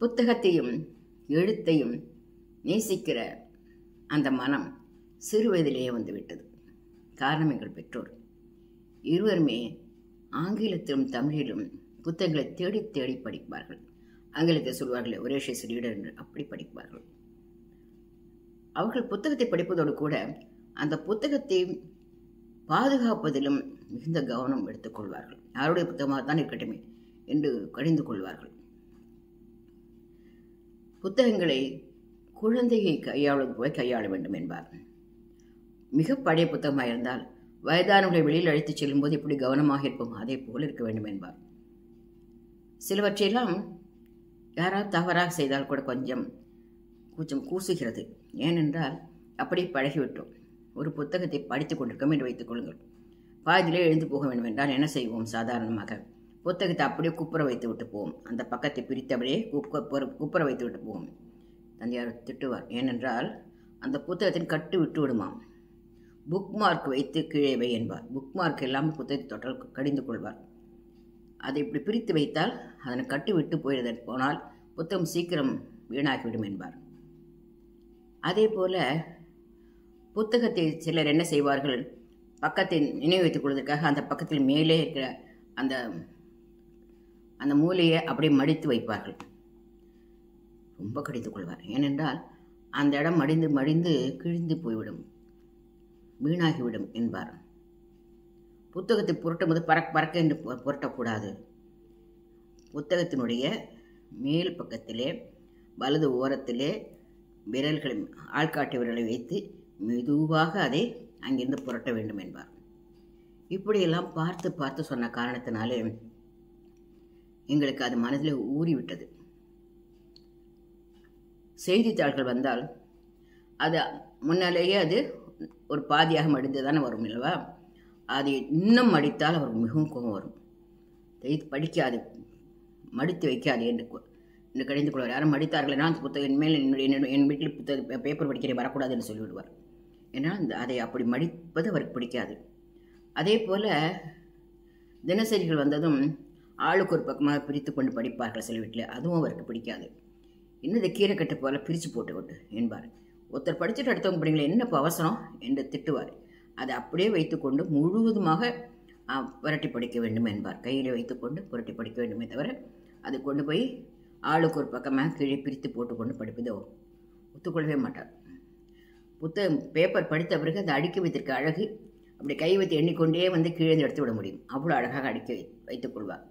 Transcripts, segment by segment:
புத்தகத்தையும் எழுத்தையும் நேசிக்கிற அந்த மனம் சிறு வயதிலேயே வந்துவிட்டது. காரணம் எங்கள் பெற்றோர் இருவருமே ஆங்கிலத்திலும் தமிழிலும் புத்தகங்களை தேடி தேடி படிப்பார்கள். ஆங்கிலத்தை சொல்வார்கள் ஒரேஷியஸ் ரீடர் என்று, அப்படி படிப்பார்கள். அவர்கள் புத்தகத்தை படிப்பதோடு கூட அந்த புத்தகத்தை பாதுகாப்பதிலும் மிகுந்த கவனம் எடுத்துக்கொள்வார்கள். யாருடைய புத்தகமாகத்தான் இருக்கட்டுமே என்று கடிந்து கொள்வார்கள். புத்தகங்களை குழந்தையை கையாளுவது போய் கையாள வேண்டும் என்பார். மிக பழைய புத்தகமாக இருந்தால் வயதானவர்களை வெளியில் அழைத்துச் செல்லும்போது எப்படி கவனமாக இருப்போம் அதே போல் இருக்க வேண்டும் என்பார். சிலவற்றையெல்லாம் யாராவது தவறாக செய்தால் கூட கொஞ்சம் கூசுகிறது. ஏனென்றால் அப்படி பழகிவிட்டோம். ஒரு புத்தகத்தை படித்து கொண்டிருக்கோம் என்று வைத்துக் கொள்ளுங்கள். பாதியிலே எழுந்து போக வேண்டும் என்றால் என்ன செய்வோம்? சாதாரணமாக புத்தகத்தை அப்படியே குப்புற வைத்து விட்டு போவோம். அந்த பக்கத்தை பிரித்தபடியே குப்புற வைத்து விட்டு போவோம். தந்தையார் திட்டுவார். ஏனென்றால் அந்த புத்தகத்தின் கட்டு விட்டு விடுமாம். புக் மார்க் வைத்து கீழே வை என்பார். புக் மார்க் எல்லாமே புத்தகத்தை தொட்டால் கடிந்து கொள்வார். அதை இப்படி பிரித்து வைத்தால் அதனை கட்டு விட்டு போனால் புத்தகம் சீக்கிரம் வீணாகிவிடும் என்பார். அதே போல புத்தகத்தை சிலர் என்ன செய்வார்கள்? பக்கத்தை நினைவு வைத்துக் கொள்வதற்காக அந்த பக்கத்தில் மேலே இருக்கிற அந்த மூலையை அப்படியே மடித்து வைப்பார்கள். ரொம்ப கடித்து கொள்வார். ஏனென்றால் அந்த இடம் மடிந்து மடிந்து கிழிந்து போய்விடும், வீணாகிவிடும் என்பார். புத்தகத்தை புரட்டும் போது பறக்க என்று புரட்டக்கூடாது. புத்தகத்தினுடைய மேல் பக்கத்திலே வலது ஓரத்திலே விரல்களை ஆள்காட்டி விரலை வைத்து மெதுவாக அதை அங்கிருந்து புரட்ட வேண்டும் என்பார். இப்படியெல்லாம் பார்த்து பார்த்து சொன்ன காரணத்தினாலே எங்களுக்கு அது மனதில் ஊறிவிட்டது. செய்தித்தாள்கள் வந்தால் அது முன்னாலேயே அது ஒரு பாதியாக மடிந்து தானே வரும் இல்லவா? அதை இன்னும் மடித்தால் அவருக்கு மிகவும் கோபம் வரும். படிக்காது, மடித்து வைக்காது என்று கடிந்து கொள்வார். யாரும் மடித்தார்கள்னா அந்த புத்தகம் இனிமேல் என் வீட்டில் புத்தக பேப்பர் படிக்கிறேன் வரக்கூடாது என்று சொல்லிவிடுவார். ஏன்னால் அதை அப்படி மடிப்பது அவருக்கு பிடிக்காது. அதே போல் தினசரிகள் வந்ததும் ஆளுக்கு ஒரு பக்கமாக பிரித்து கொண்டு படிப்பார்கள் சில வீட்டில். அதுவும் அவருக்கு பிடிக்காது. இன்னும் இதை கீரைக்கட்டு போல் பிரித்து போட்டு என்பார். ஒருத்தர் படிச்சுட்டு அடுத்தவங்க படிங்களா, என்ன இப்போ அவசரம் என்று திட்டுவார். அதை அப்படியே வைத்துக்கொண்டு முழுவதுமாக புரட்டி படிக்க வேண்டும் என்பார். கையில் வைத்துக்கொண்டு புரட்டி படிக்க வேண்டுமே தவிர அதை கொண்டு போய் ஆளுக்கு ஒரு பக்கமாக கீழே பிரித்து போட்டுக்கொண்டு படிப்பதோ ஒத்துக்கொள்ளவே மாட்டார். புத்தகம் பேப்பர் படித்த பிறகு அதை அடுக்கி வைத்திருக்க அழகு அப்படி கை வைத்து எண்ணிக்கொண்டே வந்து கீழே எடுத்து விட முடியும். அவ்வளோ அழகாக அடுக்கி வைத்துக் கொள்வார்.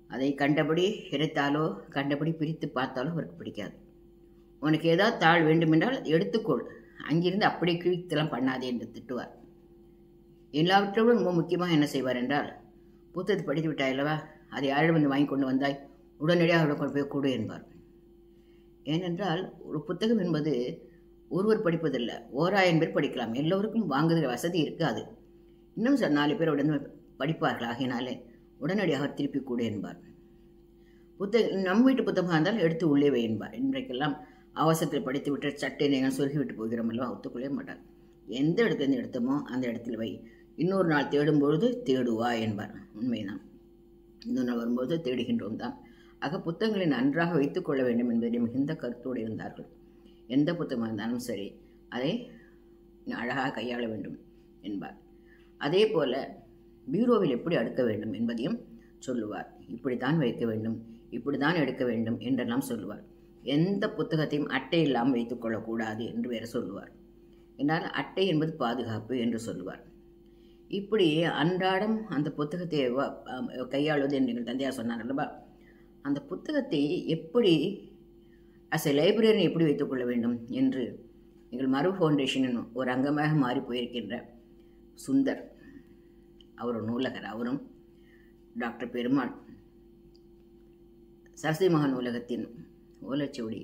அதை கண்டபடி இறைத்தாலோ கண்டபடி பிரித்து பார்த்தாலோ அவருக்கு பிடிக்காது. உனக்கு ஏதாவது தாள் வேண்டுமென்றால் எடுத்துக்கொள், அங்கிருந்து அப்படியே கிழித்தெல்லாம் பண்ணாதே என்று திட்டுவார். எல்லாவற்றோடும் ரொம்ப முக்கியமாக என்ன செய்வார் என்றால், புத்தகத்தை படித்து விட்டாய் அல்லவா, அதை யாரிடம் வந்து வாங்கி கொண்டு வந்தாய், உடனடியாக அவரிடம் கொண்டு போய் கொடு என்பார். ஏனென்றால் ஒரு புத்தகம் என்பது ஒருவர் படிப்பதில்லை, 1000 பேர் படிக்கலாம். எல்லோருக்கும் வாங்குகிற வசதி இருக்காது. இன்னும் 4 பேர் உடனே படிப்பார்கள். ஆகினாலே உடனடியாக திருப்பி கொடு என்பார். நம் வீட்டு புத்தகமாக இருந்தால் எடுத்து உள்ளே வை என்பார். இன்றைக்கெல்லாம் அவசரத்தில் படித்து விட்டு சட்டை நீங்கள் சொருகிவிட்டு போகிறோம் அல்லவா, ஒத்துக்கொள்ளவே மாட்டார். எந்த இடத்துலேருந்து எடுத்தோமோ அந்த இடத்தில் வை, இன்னொரு நாள் தேடும்பொழுது தேடுவா என்பார். உண்மைதான், இன்னொரு நாள் வரும்போது தேடுகின்றோம் தான். ஆக புத்தகங்களை நன்றாக வைத்துக்கொள்ள வேண்டும் என்பதில் மிகுந்த கருத்தோடு இருந்தார்கள். எந்த புத்தகமாக இருந்தாலும் சரி அதை அழகாக கையாள வேண்டும் என்பார். அதே போல் பீரோவில் எப்படி அடுக்க வேண்டும் என்பதையும் சொல்லுவார். இப்படித்தான் வைக்க வேண்டும், இப்படித்தான் எடுக்க வேண்டும் என்றெல்லாம் சொல்லுவார். எந்த புத்தகத்தையும் அட்டை இல்லாமல் வைத்துக்கொள்ளக்கூடாது என்று வேறு சொல்லுவார். என்றால் அட்டை என்பது பாதுகாப்பு என்று சொல்லுவார். இப்படி அன்றாடம் அந்த புத்தகத்தை கையாளுவது என்று எங்கள் தந்தையார் சொன்னார் அல்லவா, அந்த புத்தகத்தை எப்படி அஸ் எ லைப்ரரியன் எப்படி வைத்துக்கொள்ள வேண்டும் என்று எங்கள் மரு ஃபவுண்டேஷனின் ஒரு அங்கமாக மாறி போயிருக்கின்ற சுந்தர், அவர் ஒரு நூலகர். அவரும் டாக்டர் பெருமாள் சரஸ்வதி மகா நூலகத்தின் ஓலைச்சுவடி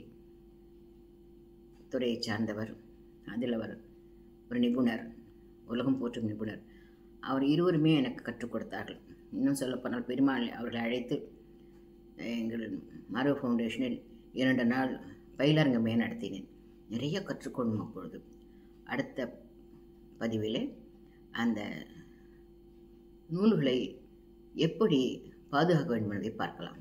துறையை சார்ந்தவர். அதில் அவர் ஒரு நிபுணர், உலகம் போற்றும் நிபுணர். அவர் இருவருமே எனக்கு கற்றுக் கொடுத்தார்கள். இன்னும் சொல்லப்போனால் பெருமாள் அவர்களை அழைத்து எங்கள் மரு ஃபவுண்டேஷனில் 2 நாள் பயிலரங்கமே நடத்தினேன். நிறைய கற்றுக்கொள்ளும். அப்பொழுது அடுத்த பதிவிலே அந்த நூல்களை எப்படி பாதுகாக்க வேண்டும் என்பதை பார்க்கலாம்.